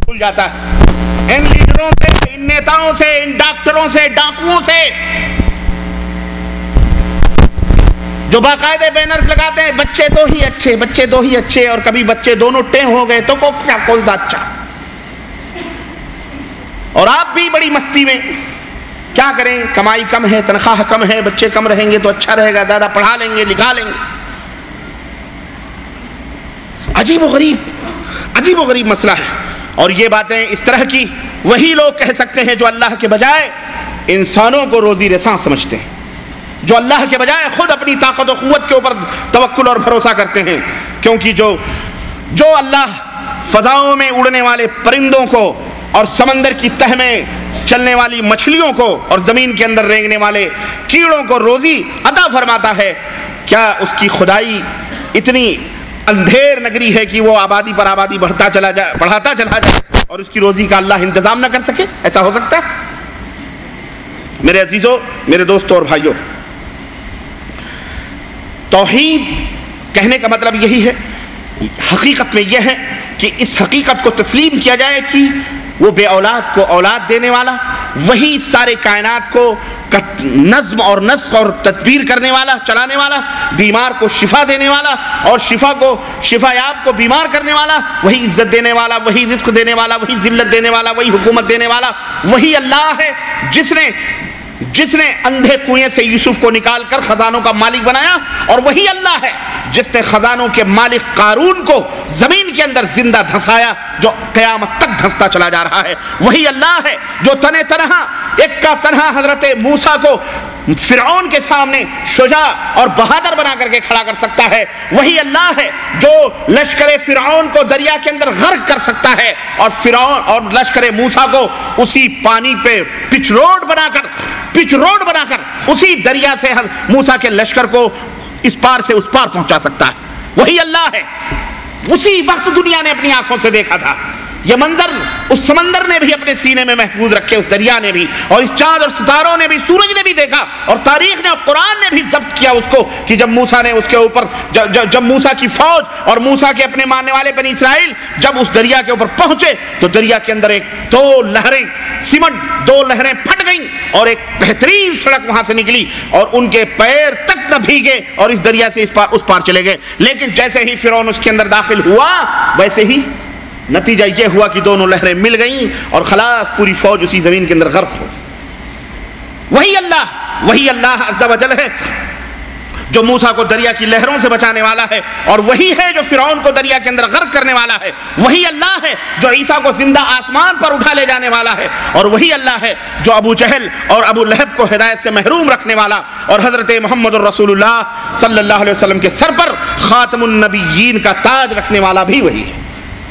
بھول جاتا ہے، ان لیڈروں سے، ان نیتاؤں سے، ان ڈاکٹروں سے، ڈاکوؤں سے جو باقاعدہ بینرز لگاتے ہیں بچے دو ہی اچھے، بچے دو ہی اچھے، اور کبھی بچے دونوں ٹے ہو گئے تو کیا کون سا اچھا، اور آپ بھی بڑی مستی میں کیا کریں، کمائی کم ہے، تنخواہ کم ہے، بچے کم رہیں گے تو اچھا رہے گا، زیادہ پڑھا لیں گے، لکھا لیں گے. عجیب و غریب مسئلہ ہے. اور یہ باتیں اس طرح کی وہی لوگ کہہ سکتے ہیں جو اللہ کے بجائے انسانوں کو روزی رساں سمجھتے ہیں، جو اللہ کے بجائے خود اپنی طاقت و قوت کے اوپر توکل اور بھروسہ کرتے ہیں. کیونکہ جو اللہ فضاؤں میں اڑنے والے پرندوں کو اور سمندر کی تہ میں چلنے والی مچھلیوں کو اور زمین کے اندر رینگنے والے کیڑوں کو روزی عطا فرماتا ہے، کیا اس کی خدائی اتنی اندھیر نگری ہے کہ وہ آبادی پر آبادی بڑھاتا چلا جائے اور اس کی روزی کا اللہ انتظام نہ کر سکے؟ ایسا ہو سکتا ہے؟ میرے عزیزوں، میرے دوستوں اور بھائیوں، توحید کہنے کا مطلب یہی ہے، حقیقت میں یہ ہے کہ اس حقیقت کو تسلیم کیا جائے کہ وہ بے اولاد کو اولاد دینے والا، وہی سارے کائنات کو نظم اور نسق اور تدبیر کرنے والا، چلانے والا، بیمار کو شفا دینے والا اور شفا یاب کو بیمار کرنے والا، وہی عزت دینے والا، وہی رزق دینے والا، وہی ذلت دینے والا، وہی حکومت دینے والا، وہی اللہ ہے جس نے اندھے کنویں سے یوسف کو نکال کر خزانوں کا مالک بنایا، اور وہی اللہ ہے جس نے خزانوں کے مالک قارون کو زمین کے اندر زندہ دھنسایا جو قیامت تک دھنستا چلا جا رہا ہے. وہی اللہ ہے جو تنہا حضرت موسیٰ کو فرعون کے سامنے شجاع اور بہادر بنا کر کے کھڑا کر سکتا ہے. وہی اللہ ہے جو لشکر فرعون کو دریا کے اندر غرق کر سکتا ہے اور فرعون اور لشکر موسیٰ کو اسی پانی پہ پچ روڈ بنا کر اسی دریا سے موسیٰ کے لشکر کو اس پار سے اس پار پہنچا سکتا ہے. وہی اللہ ہے. اسی وقت دنیا نے اپنی آنکھوں سے دیکھا تھا یہ منظر، اس سمندر نے بھی اپنے سینے میں محفوظ رکھے، اس دریا نے بھی، اور اس چاند اور ستاروں نے بھی، سورج نے بھی دیکھا، اور تاریخ نے اور قرآن نے بھی ضبط کیا اس کو کہ جب موسیٰ نے اس کے اوپر جب موسیٰ کی فوج اور موسیٰ کے اپنے ماننے والے بنی اسرائیل جب اس دریا کے اوپر پہنچے تو دریا کے اندر دو لہریں پھٹ گئیں اور ایک بہترین سڑک وہاں سے نکلی اور ان کے پیر تک نہ بھیگے اور اس دریا سے اس پار چلے گئے. لیکن جیسے ہی فرعون اس کے اندر داخل ہوا ویسے ہی نتیجہ یہ ہوا کہ دونوں لہریں مل گئیں اور خلاص پوری فوج اسی زمین کے اندر غرق ہو. وہی اللہ عز و جل ہے جو موسیٰ کو دریا کی لہروں سے بچانے والا ہے، اور وہی ہے جو فرعون کو دریا کے اندر غرق کرنے والا ہے. وہی اللہ ہے جو عیسیٰ کو زندہ آسمان پر اٹھا لے جانے والا ہے، اور وہی اللہ ہے جو ابو جہل اور ابو لہب کو ہدایت سے محروم رکھنے والا اور حضرت محمد الرسول اللہ صلی اللہ علیہ وسلم کے سر پر خاتم النبیین کا تاج رکھنے والا بھی وہی ہے،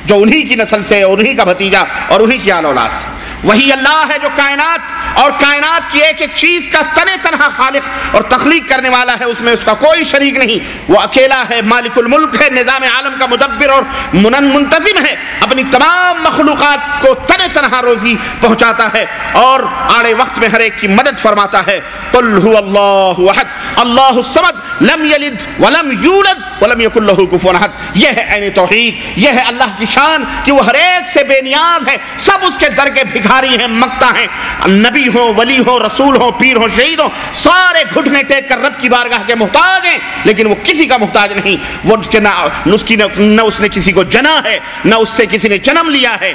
جو انہی کی نسل سے اور انہی کا بھتیجا اور انہی کی آل اولاد سے. وہی اللہ ہے جو کائنات کی ایک چیز کا تنہا خالق اور تخلیق کرنے والا ہے، اس میں اس کا کوئی شریک نہیں. وہ اکیلا ہے، مالک الملک ہے، نظام عالم کا مدبر اور منتظم ہے، اپنی تمام مخلوقات کو تنہا روزی پہنچاتا ہے اور آڑے وقت میں ہر ایک کی مدد فرماتا ہے. قل هو اللہ احد اللہ الصمد لم یلد ولم یولد ولم یکن له کفوا احد. یہ ہے عین توحید، یہ ہے اللہ کی شان کہ وہ ہر ایک سے بے نیاز ہے، سب اس کے در کے بھکاری ہیں، مقتا ہیں، نبی ہو، ولی ہو، رسول ہو، پیر ہو، شہید ہو، سارے گھٹنے ٹیک کر رب کی بارگاہ کے محتاج ہیں، لیکن وہ کسی کا محتاج نہیں. وہ نہ اس نے کسی کو جنا ہے، نہ اس سے کسی نے جنم لیا ہے،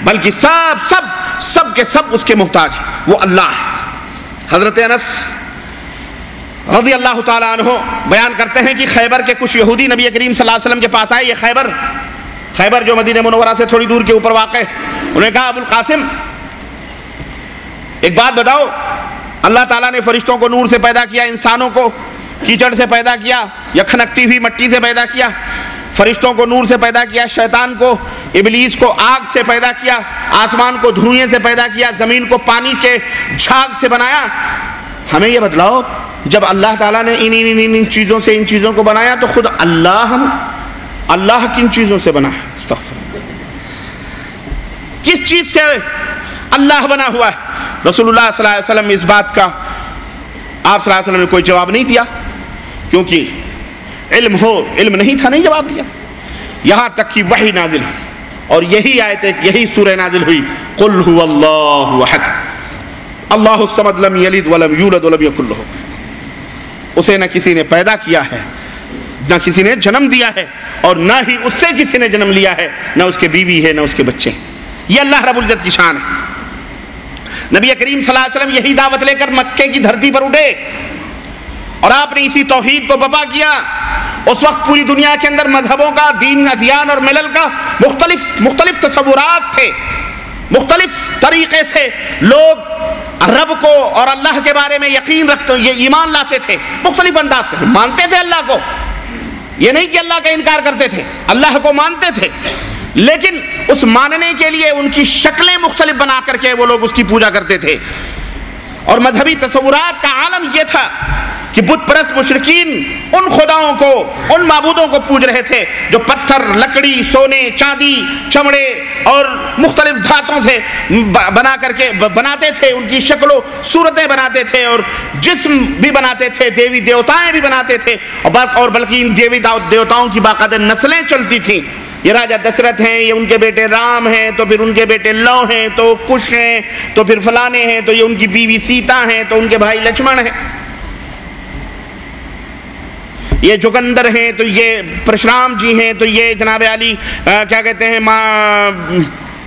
بلکہ سب کے سب اس کے محتاج ہیں. وہ اللہ ہے. حضرت انس رضی اللہ تعالیٰ عنہ بیان کرتے ہیں کہ خیبر کے کچھ یہودی نبی کریم صلی اللہ علیہ وسلم کے پاس آئے. یہ خیبر جو مدینہ منورہ سے تھوڑی دور کے اوپر واقع ہے. انہوں نے کہا ابو القاسم ایک بات بتاؤ، اللہ تعالیٰ نے فرشتوں کو نور سے پیدا کیا، انسانوں کو کیچڑ سے پیدا کیا یا کھنکتی ہوئی مٹی سے پیدا کیا، فرشتوں کو نور سے پیدا کیا، شیطان کو، ابلیس کو آگ سے پیدا کیا، آسمان کو دھوئیں سے پیدا کیا، زمین کو پانی کے جھاگ سے بنایا. ہمیں یہ بتلاؤ جب اللہ تعالیٰ نے ان چیزوں سے ان چیزوں کو بنایا تو خود اللہ کن چیزوں سے بنا ہے؟ استغفر. کس چیز سے اللہ بنا ہوا ہے؟ رسول اللہ صلی اللہ علیہ وسلم اس بات کا آپ صلی اللہ علیہ وسلم نے کوئی جواب نہیں دیا، کیونکہ علم نہیں تھا، نہیں جواب دیا. یہاں تک کہ وحی نازل ہے اور یہی آیت یہی سورہ نازل ہوئی قل هو اللہ احد اللہ الصمد لم یلد ولم یولد ولم یکن لہ کفوا۔ اسے نہ کسی نے پیدا کیا ہے، نہ کسی نے جنم دیا ہے، اور نہ ہی اس سے کسی نے جنم لیا ہے، نہ اس کے بیوی ہے نہ اس کے بچے ہیں۔ یہ اللہ رب العزت کی شان ہے۔ نبی کریم صلی اللہ علیہ وسلم یہی دعوت لے کر مکے کی دھرتی پر اٹھے اور آپ نے اسی توحید کو بپا کیا۔ اس وقت پوری دنیا کے اندر مذہبوں کا، دین، ادیان اور ملل کا مختلف تصورات تھے، مختلف طریقے سے لوگ رب کو اور اللہ کے بارے میں یقین رکھتے، یہ ایمان لاتے تھے، مختلف انداز سے مانتے تھے اللہ کو، یہ نہیں کہ اللہ کا انکار کرتے تھے، اللہ کو مانتے تھے، لیکن اس ماننے کے لیے ان کی شکلیں مختلف بنا کر کے وہ لوگ اس کی پوجا کرتے تھے۔ اور مذہبی تصورات کا عالم یہ تھا کہ بت پرست مشرکین ان خداؤں کو، ان معبودوں کو پوج رہے تھے جو پتھر، لکڑی، سونے، چاندی، چمڑے اور مختلف دھاتوں سے بنا کر کے بناتے تھے، ان کی شکلوں صورتیں بناتے تھے اور جسم بھی بناتے تھے، دیوی دیوتائیں بھی بناتے تھے، اور بلکہ ان دیوی دیوتاؤں کی باقاعدہ نسلیں چلتی تھیں۔ یہ راجہ دشرتھ ہیں، یہ ان کے بیٹے رام ہیں، تو پھر ان کے بیٹے لو ہیں، تو کش ہیں، تو پھر فلانے ہیں، تو یہ ان کی بیوی سیتا ہیں، تو ان کے بھائی لکشمن ہیں، یہ جوگندر ہیں، تو یہ پرشرام جی ہیں، تو یہ جناب علی کیا کہتے ہیں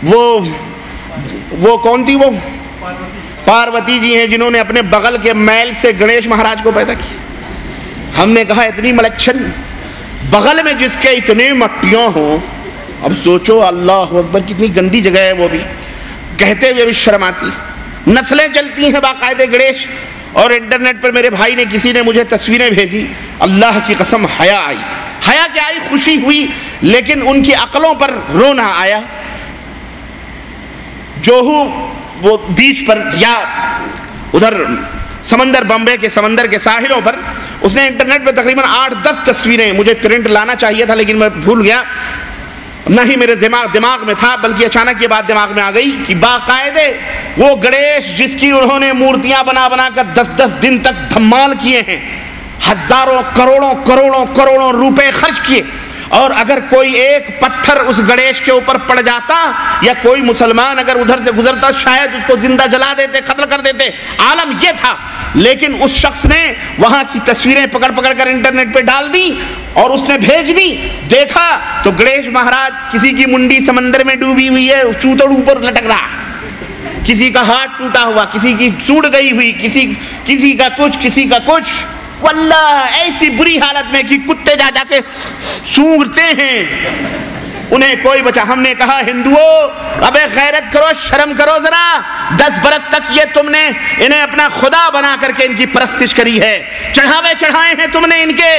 وہ کون تھی، وہ پاروتی جی ہیں، جنہوں نے اپنے بغل کے میل سے گنیش مہاراج کو پیدا کیا۔ ہم نے کہا اتنی ملچھن، بغل میں جس کے اتنے مٹیاں ہوں، اب سوچو اللہ اکبر کتنی گندی جگہ ہے، وہ بھی کہتے ہوئے بھی شرم آتی۔ نسلیں چلتی ہیں باقاعدہ گنیش، اور انٹرنیٹ پر میرے بھائی نے کسی نے مجھے تصویریں بھیجی، اللہ کی قسم حیا آئی، حیا کیا آئی، خوشی ہوئی، لیکن ان کی عقلوں پر رونا آیا۔ جوہو وہ بیچ پر یا ادھر سمندر، بمبے کے سمندر کے ساحلوں پر، اس نے انٹرنیٹ پہ تقریباً 8-10 تصویریں، مجھے پرنٹ لانا چاہیے تھا لیکن میں بھول گیا، نہ ہی میرے دماغ میں تھا، بلکہ اچانک یہ بات دماغ میں آ گئی کہ باقاعدہ وہ گنیش جس کی انہوں نے مورتیاں بنا کر 10 دن تک دھمال کیے ہیں، ہزاروں کروڑوں روپے خرچ کیے، اور اگر کوئی ایک پتھر اس گنیش کے اوپر پڑ جاتا یا کوئی مسلمان اگر ادھر سے گزرتا شاید اس کو زندہ جلا دیتے، قتل کر دیتے، عالم یہ تھا۔ لیکن اس شخص نے وہاں کی تصویریں پکڑ کر انٹرنیٹ پہ ڈال دی اور اس نے بھیج دی، دیکھا تو گنیش مہاراج کسی کی منڈی سمندر میں ڈوبی ہوئی ہے، چوتڑ اوپر لٹک رہا، کسی کا ہاتھ ٹوٹا ہوا، کسی کی سوڑ گئی ہوئی، کسی کا کچھ، واللہ ایسی بری حالت میں کہ کتے جا کے سونگتے ہیں، انہیں کوئی بچا۔ ہم نے کہا ہندوؤ ابے غیرت کرو، شرم کرو ذرا، 10 برس تک یہ تم نے انہیں اپنا خدا بنا کر کے ان کی پرستش کری ہے، چڑھائے ہیں تم نے ان کے،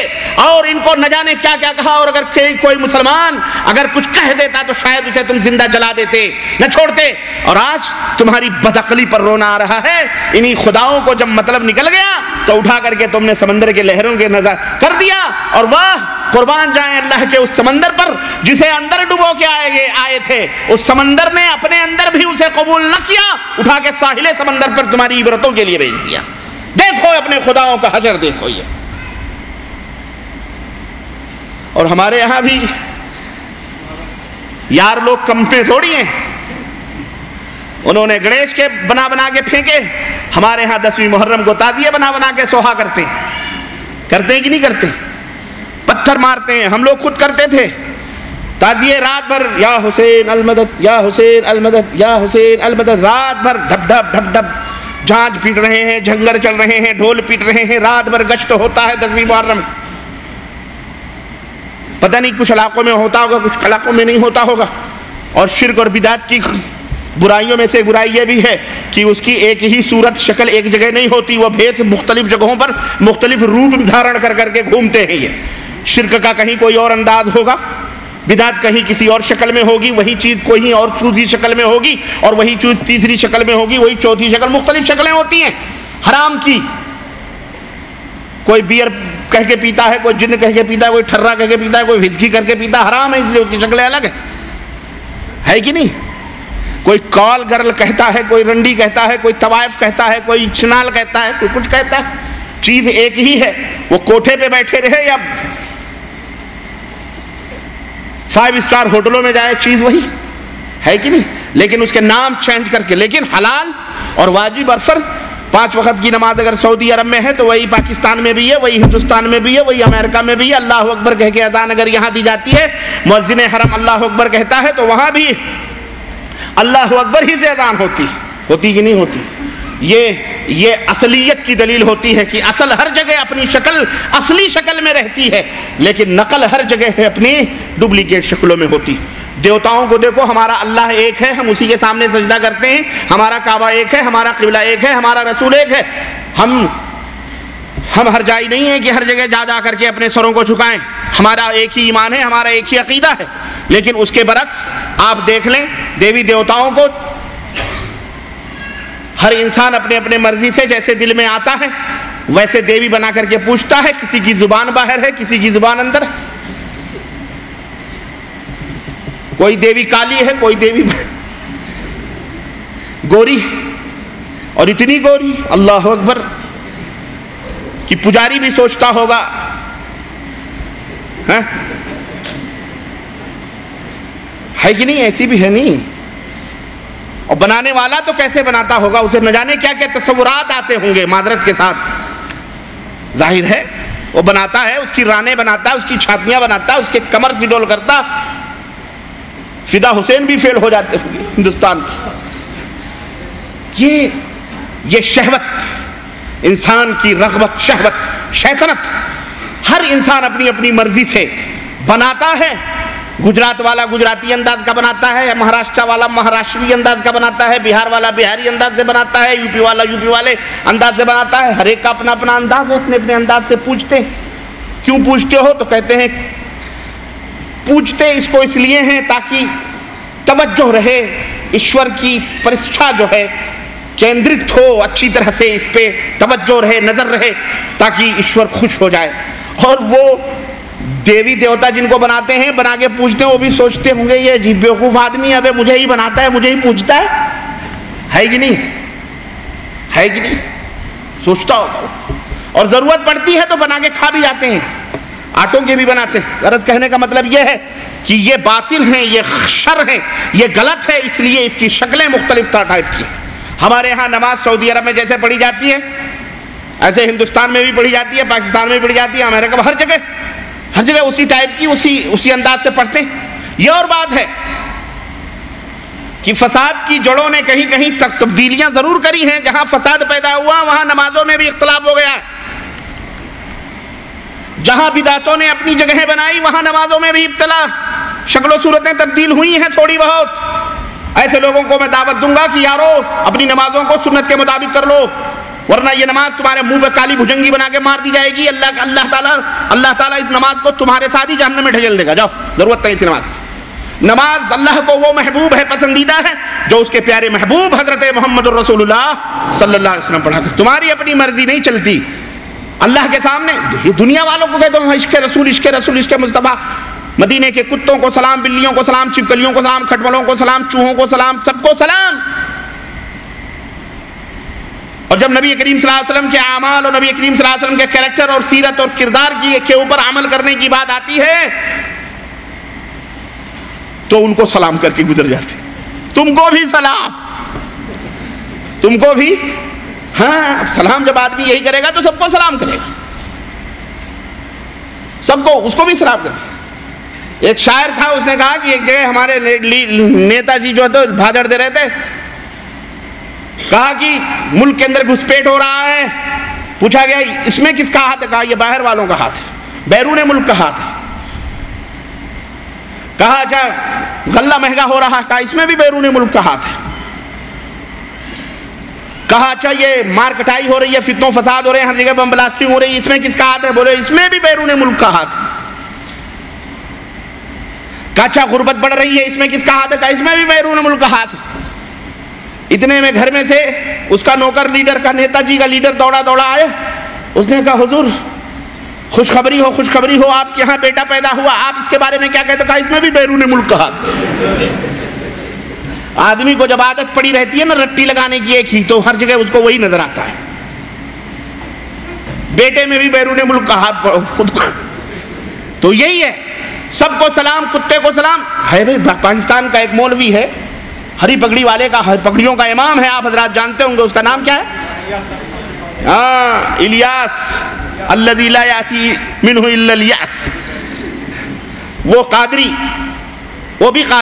اور ان کو نہ جانے کیا کہا، اور اگر کوئی مسلمان اگر کچھ کہہ دیتا تو شاید اسے تم زندہ جلا دیتے، نہ چھوڑتے، اور آج تمہاری بدعقلی پر رونا آ رہا ہے۔ انہی خداؤں کو جب مطلب نکل گیا تو اٹھا کر کے تم نے سمندر کے لہروں کے نظر کر دیا، اور واہ قربان جائیں اللہ کے اس سمندر پر جسے اندر ڈبو کے آئے تھے، اس سمندر نے اپنے اندر بھی اسے قبول نہ کیا، اٹھا کے ساحل سمندر پر تمہاری عبرتوں کے لیے بھیج دیا۔ دیکھو اپنے خداؤں کا حشر دیکھو یہ۔ اور ہمارے یہاں بھی یار لوگ کم پہ تھوڑی ہیں، انہوں نے گنیش کے بنا کے پھینکے، ہمارے ہاں 10ویں محرم کو تعزیے بنا کے سوہا کرتے ہیں کہ نہیں کرتے، پتھر مارتے ہیں، ہم لوگ خود کرتے تھے تعزیے رات بھر، یا حسین المدد یا حسین المدد یا حسین المدد، رات بھر ڈھب جھانج پیٹ رہے ہیں، جھنگر چل رہے ہیں، ڈھول پیٹ رہے ہیں، رات بھر گشت ہوتا ہے 10ویں محرم۔ پتہ نہیں کچھ علاقوں میں ہوتا ہوگا، کچھ علاقوں میں نہیں ہوتا ہوگا۔ اور شرک اور بدعت کی برائیوں میں سے برائی یہ بھی ہے کہ اس کی ایک ہی صورت شکل ایک جگہ نہیں ہوتی، وہ بھیس مختلف جگہوں پر مختلف روپ دھارن کر کے گھومتے ہیں۔ یہ شرک کا کہیں کوئی اور انداز ہوگا، بدعت کہیں کسی اور شکل میں ہوگی، وہی چیز کوئی اور دوسری شکل میں ہوگی، اور وہی چیز تیسری شکل میں ہوگی، وہی چوتھی شکل، مختلف شکلیں ہوتی ہیں حرام کی۔ کوئی بیئر کہہ کے پیتا ہے، کوئی جن کہہ کے پیتا ہے، کوئی ٹھرا کہہ کے پیتا ہے، کوئی وhisky کر کے پیتا ہے، حرام ہے، اس لیے اس کی شکلیں الگ ہے کہ نہیں؟ کوئی کال گرل کہتا ہے، کوئی رنڈی کہتا ہے، کوئی طوائف کہتا ہے، کوئی چنال کہتا ہے، کوئی کچھ کہتا ہے، چیز ایک ہی ہے۔ وہ کوٹھے پہ بیٹھے رہے یا 5 اسٹار ہوٹلوں میں جائے، چیز وہی۔ ہے کہ نہیں؟ لیکن اس کے نام چینج کر کے. لیکن حلال اور واجب اور فرض 5 وقت کی نماز اگر سعودی عرب میں ہے تو وہی پاکستان میں بھی ہے, وہی ہندوستان میں بھی ہے, وہی امریکہ میں بھی ہے. اللہ اکبر کہہ کے اذان اگر یہاں دی جاتی ہے, مؤذن حرم اللہ اکبر کہتا ہے تو وہاں بھی اللہ اکبر ہی سے اذان ہوتی کہ نہیں ہوتی؟ یہ اصلیت کی دلیل ہوتی ہے کہ اصل ہر جگہ اپنی شکل اصلی شکل میں رہتی ہے, لیکن نقل ہر جگہ ہے اپنی ڈپلیکیٹ شکلوں میں ہوتی. دیوتاؤں کو دیکھو, ہمارا اللہ ایک ہے, ہم اسی کے سامنے سجدہ کرتے ہیں. ہمارا کعبہ ایک ہے, ہمارا قبلہ ایک ہے, ہمارا رسول ایک ہے. ہم ہر جائے نہیں ہے کہ ہر جگہ جا کر کے اپنے سروں کو جھکائیں. ہمارا ایک ہی ایمان ہے, ہمارا ایک ہی عقیدہ ہے. لیکن اس کے برعکس آپ دیکھ لیں, دیوی دیوتاؤں کو ہر انسان اپنے اپنے مرضی سے جیسے دل میں آتا ہے ویسے دیوی بنا کر کے پوچھتا ہے. کسی کی زبان باہر ہے, کسی کی زبان اندر ہے. کوئی دیوی کالی ہے, کوئی دیوی گوری, اور اتنی گوری اللہ اکبر کہ پجاری بھی سوچتا ہوگا ہے کہ نہیں؟ ایسی بھی ہے نہیں. اور بنانے والا تو کیسے بناتا ہوگا, اسے نہ جانے کیا کیا تصورات آتے ہوں گے. معذرت کے ساتھ ظاہر ہے وہ بناتا ہے, اس کی رانیں بناتا ہے, اس کی چھاتیاں بناتا ہے, اس کے کمر سے ڈول کرتا. فدا حسین بھی فیل ہو جاتے ہوں گے ہندوستان کی. یہ شہوت, انسان کی رغبت, شہوت, شیطنت, ہر انسان اپنی اپنی مرضی سے بناتا ہے. گجرات والا گجراتی انداز کا بناتا ہے, یا مہاراشٹر والا مہاراشٹری انداز کا بناتا ہے, بہار والا بہاری انداز سے بناتا ہے, یو پی والا یو پی والے انداز سے بناتا ہے. ہر ایک کا اپنا اپنا انداز ہے, اپنے اپنے انداز سے پوجتے. کیوں پوجتے ہو؟ تو کہتے ہیں پوجتے اس کو اس لیے ہیں تاکہ توجہ رہے, ایشور کی پرستھا جو ہے کیندرت ہو, اچھی طرح سے اس پہ توجہ رہے, نظر رہے, تاکہ ایشور خوش ہو جائے. اور وہ دیوی دیوتا جن کو بناتے ہیں, بنا کے پوجتے ہیں, وہ بھی سوچتے ہوں گے یہ عجیب بیوقوف آدمی ہے, ابے مجھے ہی بناتا ہے, مجھے ہی پوجتا ہے کہ نہیں؟ ہے کہ نہیں؟ سوچتا ہوگا. اور ضرورت پڑتی ہے تو بنا کے کھا بھی جاتے ہیں, آٹوں کے بھی بناتے ہیں. غرض کہنے کا مطلب یہ ہے کہ یہ باطل ہیں, یہ شر ہیں, یہ غلط ہے, اس لیے اس کی شکلیں مختلف ٹائپ کی. ہمارے ہاں نماز سعودی عرب میں جیسے پڑھی جاتی ہے ایسے ہندوستان میں بھی پڑھی جاتی ہے, پاکستان میں بھی پڑھی جاتی ہے, امریکہ میں, ہر جگہ اسی ٹائپ کی, اسی انداز سے پڑھتے ہیں. یہ اور بات ہے کہ فساد کی جڑوں نے کہیں کہیں تبدیلیاں ضرور کری ہیں. جہاں فساد پیدا ہوا وہاں نمازوں میں بھی اختلاف ہو گیا. جہاں بدعتوں نے اپنی جگہیں بنائی وہاں نمازوں میں بھی ابتلا, شکل و صورتیں تبدیل ہوئی ہیں تھوڑی بہت. ایسے لوگوں کو میں دعوت دوں گا کہ یارو اپنی نمازوں کو سنت کے مطابق کر لو, ورنہ یہ نماز تمہارے منہ پہ کالی بھجنگی بنا کے مار دی جائے گی. اللہ تعالیٰ اس نماز کو تمہارے ساتھ ہی جہنم میں ڈھکیل دے گا. جاؤ, ضرورت نہیں اس نماز کی. نماز اللہ کو وہ محبوب ہے, پسندیدہ ہے, جو اس کے پیارے محبوب حضرت محمد الرسول اللہ صلی اللہ علیہ وسلم پڑھا کر. تمہاری اپنی مرضی نہیں چلتی اللہ کے سامنے. دنیا والوں کو کہتے ہوں عشق رسول, عشق رسول, عشق مصطفیٰ. مدینے کے کتوں کو سلام, بلیوں کو سلام, چھپکلیوں کو سلام, کھٹملوں کو سلام, چوہوں کو سلام, سب کو سلام. اور جب نبی کریم صلی اللہ علیہ وسلم کے اعمال اور نبی کریم صلی اللہ علیہ وسلم کے کریکٹر اور سیرت اور کردار کے اوپر عمل کرنے کی بات آتی ہے تو ان کو سلام کر کے گزر جاتے. تم کو بھی سلام, تم کو بھی. ہاں, سلام جب آدمی یہی کرے گا تو سب کو سلام کرے گا, سب کو, اس کو بھی سلام کرے گا. ایک شاعر تھا, اس نے کہا کہ ایک جگہ ہمارے نیتا جی جو ہے بھاجڑ دے رہے تھے, کہا کہ ملک کے اندر گھسپیٹ ہو رہا ہے. پوچھا گیا اس میں کس کا ہاتھ ہے؟ کہا یہ باہر والوں کا ہاتھ ہے, بیرون ملک کا ہاتھ ہے. کہا اچھا غلہ مہنگا ہو رہا ہے؟ کہا اس میں بھی بیرون ملک کا ہاتھ ہے. کہا اچھا یہ مار کٹائی ہو رہی ہے, فتنوں فساد ہو رہے ہیں, ہر جگہ بم بلاسٹنگ ہو رہی ہے, اس میں کس کا ہاتھ ہے؟ بولے اس میں بھی بیرون ملک کا ہاتھ ہے. کہا اچھا غربت بڑھ رہی ہے, اس میں کس کا ہاتھ ہے؟ کہا اس میں بھی بیرون ملک کا ہاتھ ہے. اتنے میں گھر میں سے اس کا نوکر لیڈر کا, نیتا جی کا لیڈر دوڑا آیا. اس نے کہا حضور خوشخبری ہو, خوشخبری ہو, آپ کے یہاں بیٹا پیدا ہوا, آپ اس کے بارے میں کیا کہتے؟ کہا اس میں بھی بیرون ملک کا ہاتھ ہے. آدمی کو جب عادت پڑی رہتی ہے نا رٹی لگانے کی ایک ہی, تو ہر جگہ اس کو وہی نظر آتا ہے. بیٹے میں بھی بیرون ملک کا ہاتھ خود کو. تو یہی ہے, سب کو سلام, کتے کو سلام ہے. بھائی پاکستان کا ایک مولوی ہے, ہری پگڑی والے کا، ہری پگڑیوں کا امام ہے، آپ حضرات جانتے ہوں گے، اس کا نام کیا ہے؟ الیاس، الذی لا یاتی منہ الا الیاس. وہ قادری، وہ بھی قادری